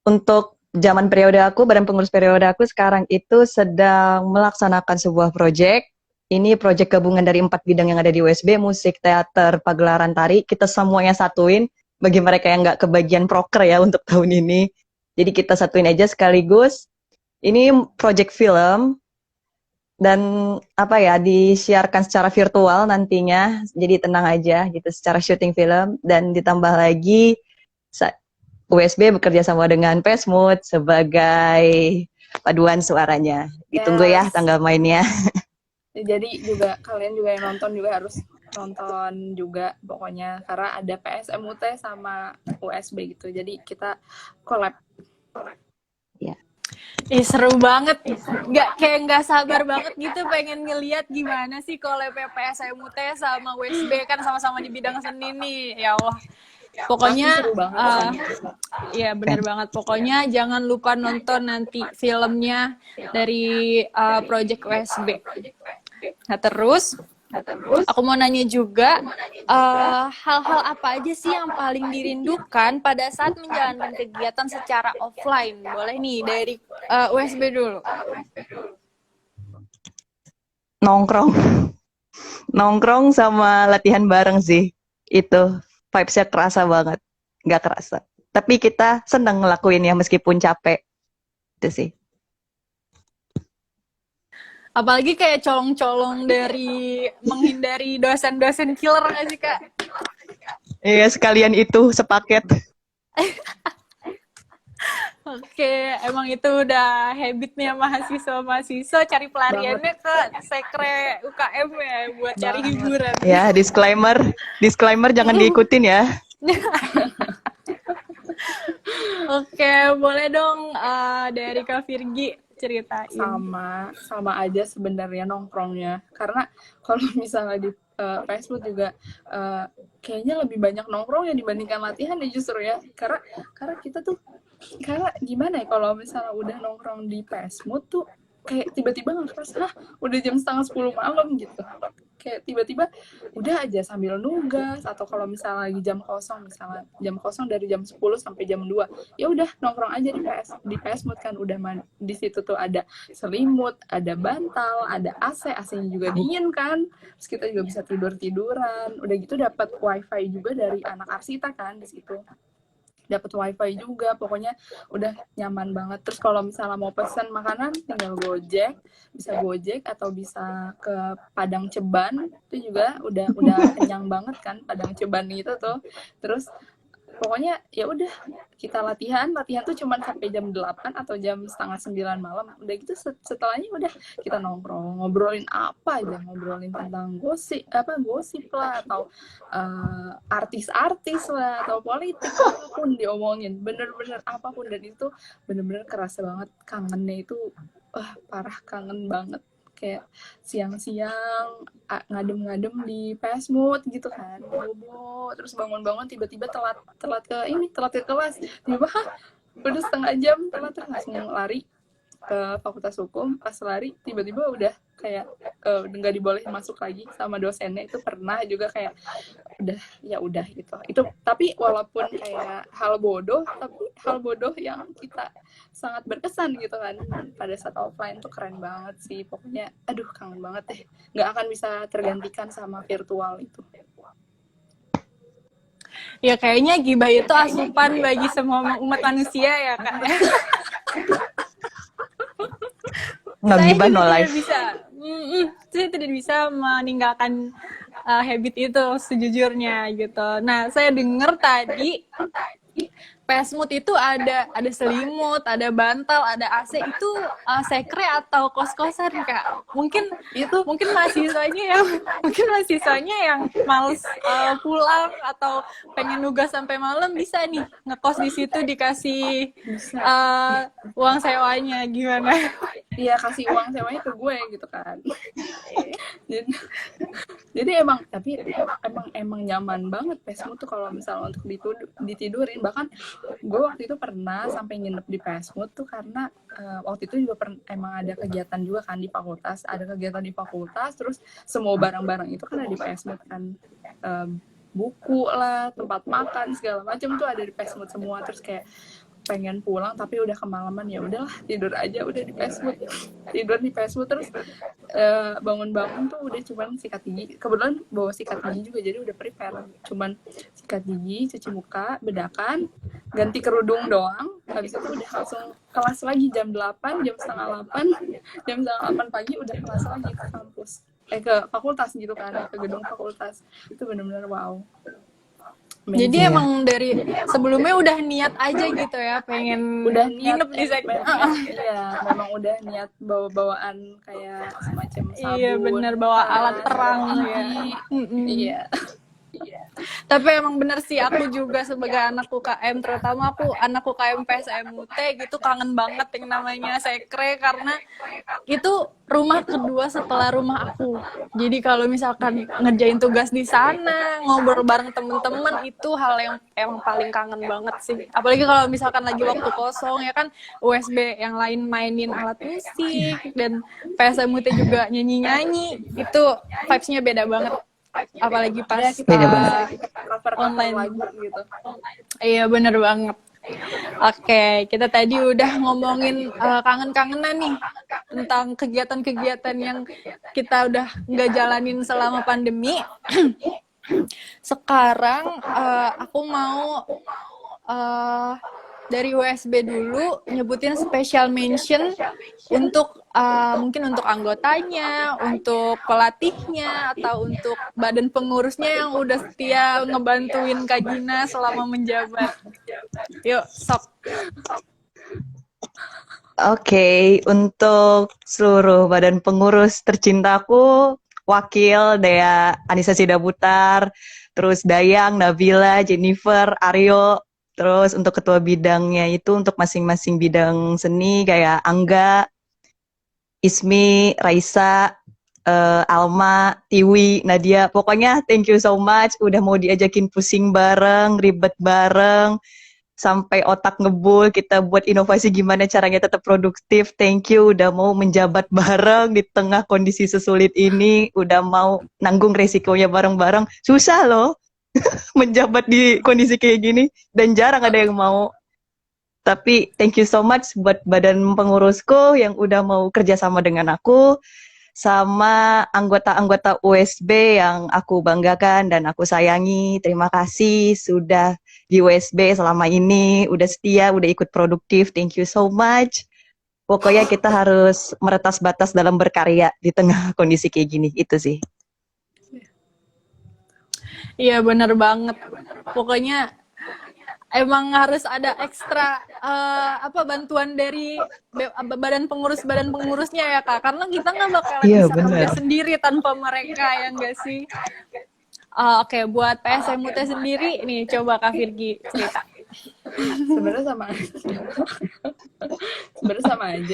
Untuk zaman periode aku, badan pengurus periode aku sekarang itu sedang melaksanakan sebuah proyek. Ini proyek gabungan dari 4 bidang yang ada di USB, musik, teater, pagelaran tari. Kita semuanya satuin, bagi mereka yang nggak kebagian proker ya untuk tahun ini. Jadi kita satuin aja sekaligus. Ini proyek film, dan apa ya, disiarkan secara virtual nantinya, jadi tenang aja gitu secara syuting film. Dan ditambah lagi USB bekerja sama dengan Pesmut sebagai paduan suaranya. Ditunggu ya tanggal mainnya. Jadi juga kalian juga yang nonton juga harus nonton juga pokoknya, karena ada PSMUT sama USB gitu. Jadi kita collab. Ya. Seru banget, nggak sabar banget gitu pengen ngeliat gimana sih kalau PPSMUT sama USB kan sama-sama di bidang seni nih, ya Allah. Pokoknya, ya bener banget. Pokoknya jangan lupa nonton nanti filmnya dari Project USB. Nah terus, aku mau nanya juga, hal-hal apa aja sih yang paling dirindukan pada saat menjalankan kegiatan secara offline? Boleh nih dari USB dulu. Nongkrong sama latihan bareng sih. Itu vibes-nya kerasa banget. Nggak kerasa. Tapi kita senang ngelakuinnya meskipun capek. Itu sih. Apalagi kayak colong-colong dari menghindari dosen-dosen killer nggak sih Kak? Iya, sekalian itu sepaket. Oke, emang itu udah habitnya mahasiswa-mahasiswa cari pelariannya ke sekre UKM ya buat cari hiburan. Ya, disclaimer jangan diikutin ya. Oke, boleh dong dari Kak Virgi ceritain. Sama aja sebenarnya nongkrongnya, karena kalau misalnya di Facebook juga kayaknya lebih banyak nongkrongnya dibandingkan latihan ya justru ya, karena kita tuh karena gimana ya, kalau misalnya udah nongkrong di Facebook tuh kayak tiba-tiba nggak kerasa udah jam 9:30 malam gitu, kayak tiba-tiba udah aja sambil nugas, atau kalau misalnya lagi jam kosong dari jam 10 sampai jam 2 ya udah nongkrong aja di PS Mood kan, udah di situ tuh ada selimut, ada bantal, ada AC-nya juga dingin kan, terus kita juga bisa tiduran, udah gitu dapat wifi juga dari anak Arsita kan, di situ dapat wifi juga, pokoknya udah nyaman banget. Terus kalau misalnya mau pesan makanan tinggal Gojek atau bisa ke Padang Ceban, itu juga udah kenyang banget kan Padang Ceban itu tuh. Terus pokoknya ya udah kita latihan tuh cuman sampai jam 8 atau jam 8:30 malam. Udah gitu setelahnya udah kita nongkrong, ngobrolin apa aja, ngobrolin tentang gosip lah, atau artis-artis lah, atau politik, apapun diomongin, bener-bener apapun. Dan itu bener-bener kerasa banget kangennya itu, parah kangen banget. Kayak siang-siang ngadem-ngadem di Pesmut gitu kan, bobo, terus bangun-bangun tiba-tiba telat ke kelas, tiba-tiba udah setengah jam telat, terus langsung lari ke Fakultas Hukum, pas lari tiba-tiba udah kayak udah nggak dibolehin masuk lagi sama dosennya. Itu pernah juga kayak udah ya udah gitu. Itu tapi walaupun kayak hal bodoh, tapi hal bodoh yang kita sangat berkesan gitu kan pada saat offline tuh keren banget sih. Pokoknya aduh kangen banget deh. Nggak akan bisa tergantikan sama virtual itu. Ya kayaknya gibah itu asupan bagi semua umat manusia ya Kak. No Saya gibah, juga no tidak life. bisa, saya tidak bisa meninggalkan habit itu sejujurnya gitu. Nah, saya dengar tadi Pesmut itu ada selimut, ada bantal, ada AC itu sekre atau kos-kosan Kak? Mungkin Itu mungkin mahasiswanya yang males pulang atau pengen nugas sampai malam bisa nih ngekos di situ dikasih bisa. uang sewanya gimana? Iya kasih uang sewanya ke gue gitu kan. jadi emang nyaman banget Pesmut tuh kalau misalnya untuk ditidurin. Bahkan gue waktu itu pernah sampai nginep di Pesmut tuh karena waktu itu juga emang ada kegiatan juga kan di fakultas, terus semua barang-barang itu kan ada di Pesmut kan, buku lah, tempat makan segala macam tuh ada di Pesmut semua. Terus kayak pengen pulang tapi udah kemalaman, ya udahlah tidur aja udah di Pesmut, tidur di Pesmut. Terus bangun-bangun tuh udah cuman sikat gigi, kebetulan bawa sikat gigi juga jadi udah prepare, cuman sikat gigi, cuci muka, bedakan, ganti kerudung doang. Habis itu udah langsung kelas lagi jam 8, jam setengah 8 pagi udah kelas lagi ke kampus, ke fakultas gitu kan, ke gedung fakultas. Itu benar-benar wow. Jadi Iya. emang dari sebelumnya udah niat aja gitu ya, pengen Udah niat nginep di sekre. iya, memang udah niat bawa-bawaan kayak semacam sabun. Iya bener, bawa alat perang ya. Iya. Tapi emang bener sih, aku juga sebagai anak UKM, terutama aku anak UKM PSMUT gitu, kangen banget yang namanya sekre, karena itu rumah kedua setelah rumah aku. Jadi kalau misalkan ngerjain tugas di sana, ngobrol bareng temen-temen, itu hal yang emang paling kangen banget sih. Apalagi kalau misalkan lagi waktu kosong ya kan, USB yang lain mainin alat musik, dan PSMUT juga nyanyi-nyanyi, itu vibes-nya beda banget. Apalagi pas Beda banget. cover online lagu gitu. Iya bener banget. Oke, kita tadi udah ngomongin kangen-kangenan nih tentang kegiatan-kegiatan yang kita udah nggak jalanin selama pandemi. Sekarang aku mau dari USB dulu nyebutin special mention untuk mungkin untuk anggotanya, untuk pelatihnya, atau untuk badan pengurusnya yang udah setia ngebantuin Kak Gina selama menjabat. Yuk, sok. Oke, untuk seluruh badan pengurus tercintaku, wakil Dea Anissa Sidaputar, terus Dayang, Nabila, Jennifer, Aryo, terus untuk ketua bidangnya itu untuk masing-masing bidang seni kayak Angga, Ismi, Raisa, Alma, Tiwi, Nadia. Pokoknya thank you so much udah mau diajakin pusing bareng, ribet bareng, sampai otak ngebul kita buat inovasi gimana caranya tetap produktif. Thank you udah mau menjabat bareng di tengah kondisi sesulit ini, udah mau nanggung resikonya bareng-bareng. Susah loh menjabat di kondisi kayak gini dan jarang ada yang mau. Tapi thank you so much buat badan pengurusku yang udah mau kerjasama dengan aku, sama anggota-anggota USB yang aku banggakan dan aku sayangi. Terima kasih sudah di USB selama ini, udah setia, udah ikut produktif. Thank you so much. Pokoknya kita harus meretas batas dalam berkarya di tengah kondisi kayak gini. Itu sih. Iya bener banget. Pokoknya emang harus ada ekstra bantuan dari badan pengurusnya ya Kak, karena kita nggak bakalan bisa kerja sendiri tanpa mereka, ya nggak sih? Oke, buat PSMUT sendiri nih, coba Kak Virgi cerita. Sebenarnya sama aja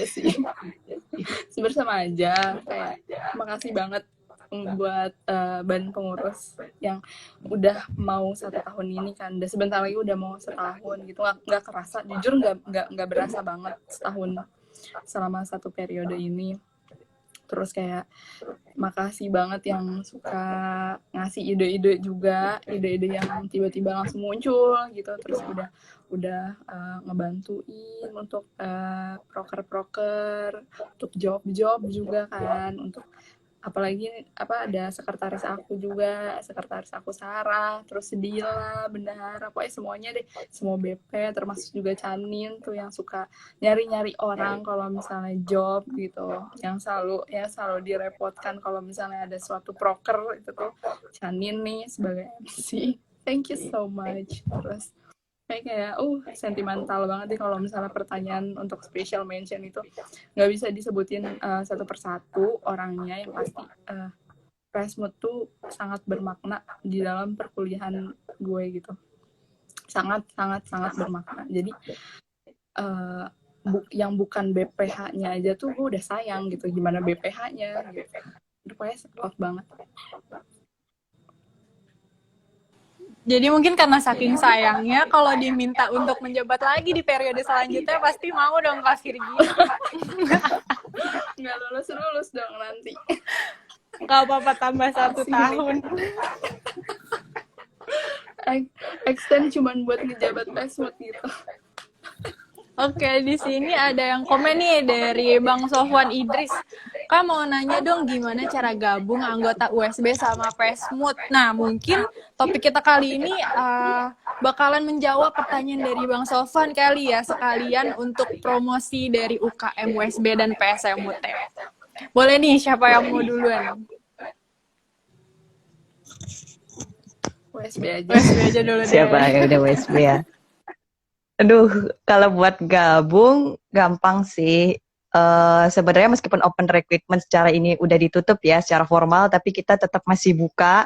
sih. Sebenarnya sama aja. Kayak makasih banget buat badan pengurus yang udah mau 1 tahun ini kan. Udah sebentar lagi udah mau setahun gitu. Nggak kerasa, jujur nggak berasa banget setahun selama satu periode ini. Terus kayak makasih banget yang suka ngasih ide-ide juga, ide-ide yang tiba-tiba langsung muncul gitu. Terus udah ngebantuin untuk proker-proker, untuk job-job juga kan, untuk apalagi ada sekretaris aku juga, sekretaris aku Sarah, terus Dila, Bendahara, pokoknya semuanya deh, semua BP, termasuk juga Canin tuh yang suka nyari-nyari orang kalau misalnya job gitu, yang selalu direpotkan kalau misalnya ada suatu proker itu tuh Canin nih sebagai MC. Thank you so much. Terus kayak sentimental banget nih kalau misalnya pertanyaan untuk special mention itu nggak bisa disebutin satu persatu orangnya, yang pasti Pressmood tuh sangat bermakna di dalam perkuliahan gue gitu, sangat sangat sangat bermakna. Jadi yang bukan BPH-nya aja tuh gue udah sayang gitu, gimana BPH-nya gitu. Pokoknya love banget. Jadi mungkin karena saking sayangnya, kalau diminta untuk menjabat lagi di periode selanjutnya pasti mau dong Kak Virgi. Nggak lulus dong nanti. Nggak apa-apa, tambah 1 tahun. Extend cuman buat ngejabat Pressmood gitu. Oke, di sini ada yang komen nih dari Bang Sofwan Idris. Kak mau nanya dong gimana cara gabung anggota USB sama Pressmood. Nah, mungkin topik kita kali ini bakalan menjawab pertanyaan dari Bang Sofwan kali ya, sekalian untuk promosi dari UKM USB dan PSMUT. Boleh nih, siapa yang mau duluan? USB aja. USB aja dulu deh. Siapa ya udah USB ya. Aduh, kalau buat gabung gampang sih. Sebenarnya meskipun open recruitment secara ini udah ditutup ya secara formal, tapi kita tetap masih buka.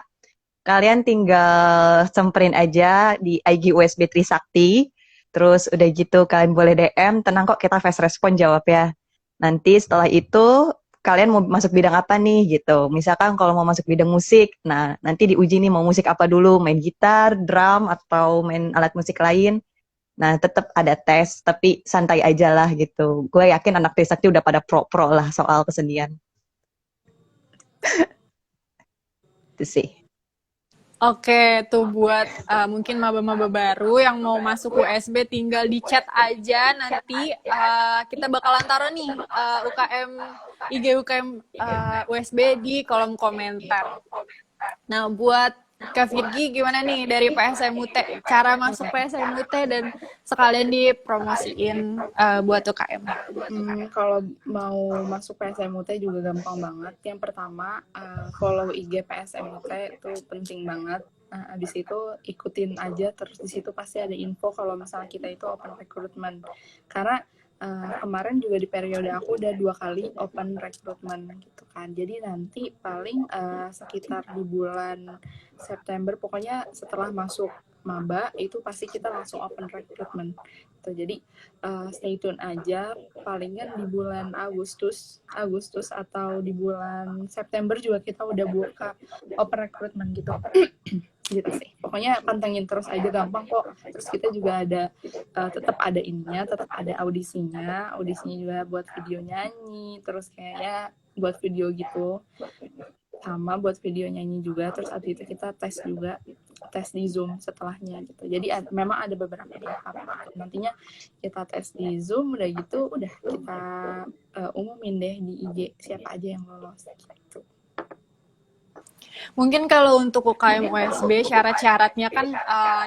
Kalian tinggal semperin aja di IG USB Trisakti. Terus udah gitu kalian boleh DM, tenang kok kita fast respon jawab ya. Nanti setelah itu kalian mau masuk bidang apa nih gitu. Misalkan kalau mau masuk bidang musik, nah nanti diuji nih mau musik apa dulu, main gitar, drum, atau main alat musik lain. Nah, tetap ada tes, tapi santai aja lah gitu. Gue yakin anak Trisakti udah pada pro-pro lah soal kesenian. Itu sih. Oke, tuh buat mungkin maba-maba baru yang mau masuk USB tinggal di chat aja, nanti kita bakalan taruh nih IG UKM USB di kolom komentar. Nah, buat Kak Virgi gimana nih dari PSMUT, cara masuk PSMUT dan sekalian dipromosiin buat UKM? Kalau mau masuk PSMUT juga gampang banget. Yang pertama, follow IG PSMUT itu penting banget. Abis itu ikutin aja, terus di situ pasti ada info kalau misalnya kita itu open recruitment. Karena kemarin juga di periode aku udah 2 kali open recruitment gitu kan. Jadi nanti paling sekitar di bulan September, pokoknya setelah masuk maba itu pasti kita langsung open recruitment. Jadi stay tune aja, palingan di bulan Agustus atau di bulan September juga kita udah buka open recruitment gitu. Gitu sih. Pokoknya pantengin terus aja, gampang kok. Terus kita juga ada tetap ada ininya, tetap ada audisinya juga buat video nyanyi, terus kayaknya buat video gitu. Sama buat video nyanyi juga, terus abis itu kita tes juga, tes di Zoom setelahnya gitu. Jadi memang ada beberapa tahap. Nantinya kita tes di Zoom, udah gitu udah kita umumin deh di IG siapa aja yang lolos gitu. Mungkin kalau untuk UKM USB syarat-syaratnya kan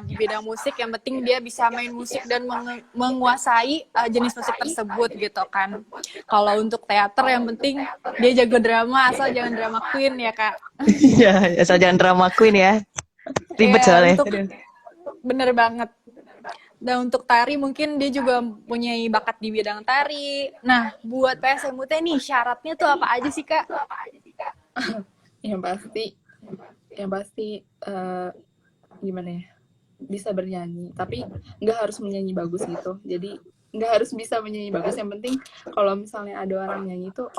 di bidang musik yang penting dia bisa main musik dan menguasai jenis musik tersebut gitu kan. Kalau untuk teater yang penting dia jago drama, asal jangan drama queen ya Kak. Iya, asal jangan drama queen ya. Ribet soalnya. Bener banget. Dan untuk tari mungkin dia juga punya bakat di bidang tari. Nah, buat PSMUT nih syaratnya tuh apa aja sih Kak? Yang pasti gimana ya, bisa bernyanyi, tapi nggak harus menyanyi bagus gitu. Jadi nggak harus bisa menyanyi bagus, yang penting kalau misalnya ada orang nyanyi tuh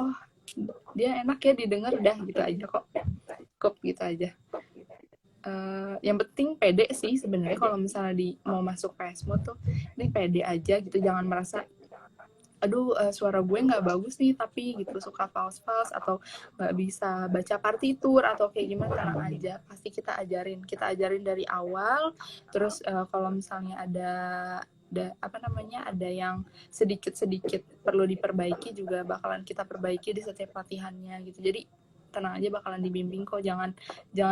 dia enak ya didengar, udah gitu aja kok, cukup gitu aja. Yang penting pede sih sebenarnya kalau misalnya mau masuk PSMUT tuh, ini pede aja gitu, jangan merasa aduh suara gue nggak bagus nih tapi gitu, suka fals-fals atau nggak bisa baca partitur atau kayak gimana, tenang aja, pasti kita ajarin dari awal. Terus kalau misalnya apa namanya, ada yang sedikit-sedikit perlu diperbaiki juga bakalan kita perbaiki di setiap latihannya gitu. Jadi tenang aja, bakalan dibimbing kok. Jangan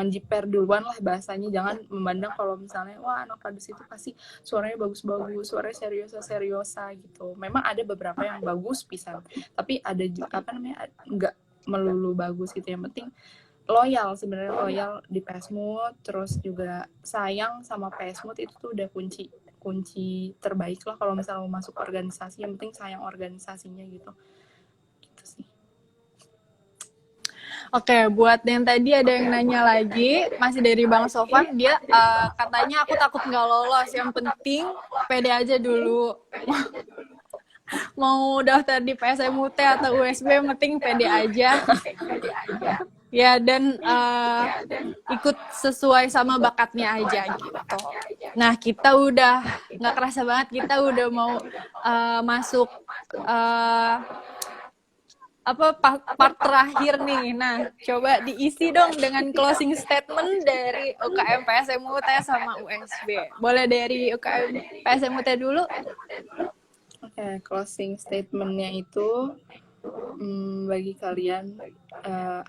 jiper duluan lah bahasanya, jangan memandang kalau misalnya wah anak padus itu pasti suaranya bagus-bagus, suaranya seriosa gitu. Memang ada beberapa yang bagus pisan, tapi ada juga apa namanya, nggak melulu bagus gitu. Yang penting loyal, sebenarnya loyal di Pesmut, terus juga sayang sama Pesmut, itu tuh udah kunci terbaik lah kalau misalnya mau masuk organisasi. Yang penting sayang organisasinya gitu sih. Oke, buat yang tadi ada yang nanya lagi, masih dari Bang Sofan, dia katanya aku takut nggak lolos, yang penting pede aja dulu. Mau daftar di PSMUT atau USB, yang penting pede aja. Ya, dan ikut sesuai sama bakatnya aja gitu. Nah, kita udah, nggak kerasa banget, kita udah mau masuk part terakhir nih. Nah, coba diisi dong dengan closing statement dari UKM PSMUT sama USB. Boleh dari UKM PSMUT dulu? Oke, closing statement-nya itu bagi kalian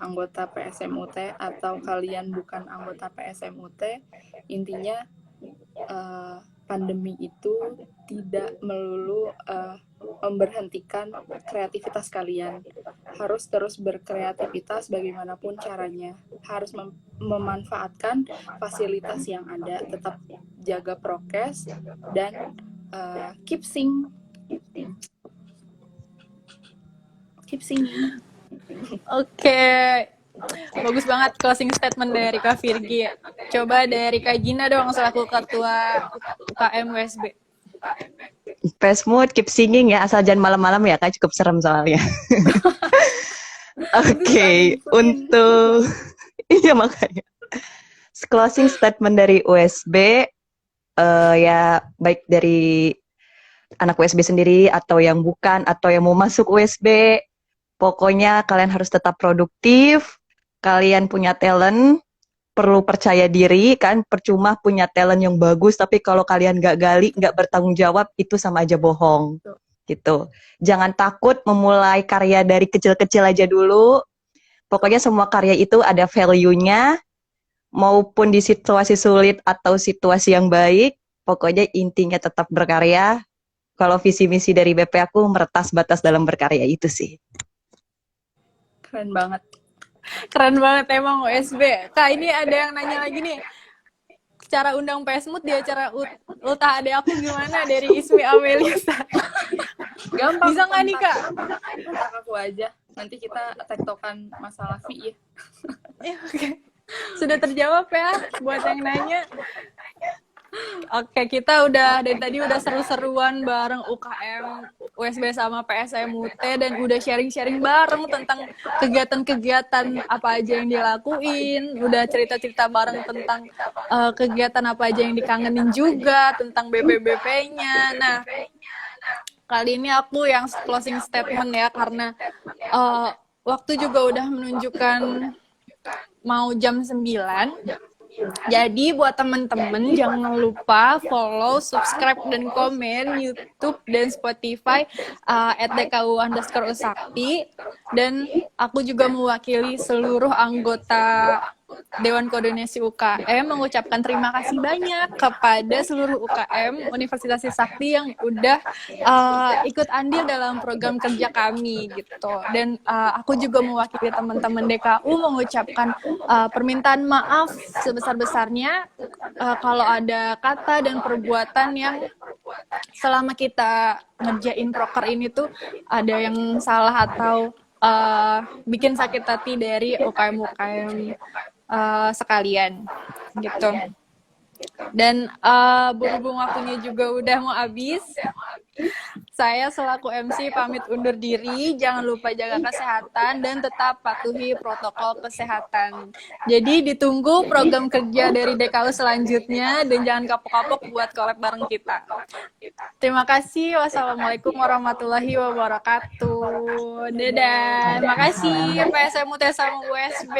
anggota PSMUT atau kalian bukan anggota PSMUT, intinya pandemi itu tidak melulu memberhentikan kreativitas kalian. Harus terus berkreativitas bagaimanapun caranya. Harus memanfaatkan fasilitas yang ada, tetap jaga prokes, dan keep singing. Oke, bagus banget closing statement dari Kak Virgi. Coba dari Kak Gina dong, selaku ketua UKM USB. Pesmut keep singing ya, asal jangan malam-malam ya Kak, cukup serem soalnya. Oke, untuk iya makanya closing statement dari USB, ya baik dari anak USB sendiri atau yang bukan atau yang mau masuk USB, pokoknya kalian harus tetap produktif, kalian punya talent, perlu percaya diri kan, percuma punya talent yang bagus tapi kalau kalian nggak gali, nggak bertanggung jawab, itu sama aja bohong gitu. Jangan takut memulai karya dari kecil-kecil aja dulu, pokoknya semua karya itu ada value-nya, maupun di situasi sulit atau situasi yang baik, pokoknya intinya tetap berkarya. Kalau visi misi dari BP aku meretas batas dalam berkarya, itu sih. Keren banget. Keren banget emang USB. Kak, ini ada yang nanya lagi nih. Cara undang Pesmut di acara ultah adek aku gimana, dari Ismi Amelisa? Gampang. Bisa nggak nih Kak? Kontak aku aja. Nanti kita tektokan masalah fee ya. Oke. Sudah terjawab ya buat yang nanya. Oke, kita udah dari tadi udah seru-seruan bareng UKM USB sama PSMUT, dan udah sharing-sharing bareng tentang kegiatan-kegiatan apa aja yang dilakuin, udah cerita-cerita bareng tentang kegiatan apa aja yang dikangenin juga, tentang BP-BP-nya. Nah, kali ini aku yang closing statement ya, karena waktu juga udah menunjukkan mau jam 9. Jadi buat temen-temen jangan lupa follow, subscribe, dan komen YouTube dan Spotify @dku_usakti. Dan aku juga mewakili seluruh anggota Dewan Koordinasi UKM mengucapkan terima kasih banyak kepada seluruh UKM Universitas Trisakti yang udah ikut andil dalam program kerja kami gitu. Dan aku juga mewakili teman-teman DKU mengucapkan permintaan maaf sebesar-besarnya kalau ada kata dan perbuatan yang selama kita ngerjain proker ini tuh ada yang salah atau bikin sakit hati dari UKM-UKM sekalian gitu. Dan berhubung waktunya juga udah mau habis, saya selaku MC pamit undur diri. Jangan lupa jaga kesehatan dan tetap patuhi protokol kesehatan. Jadi ditunggu program kerja dari DKU selanjutnya dan jangan kapok-kapok buat collab bareng kita. Terima kasih. Wassalamualaikum warahmatullahi wabarakatuh. Dadah. Terima kasih PSMUT sama USB.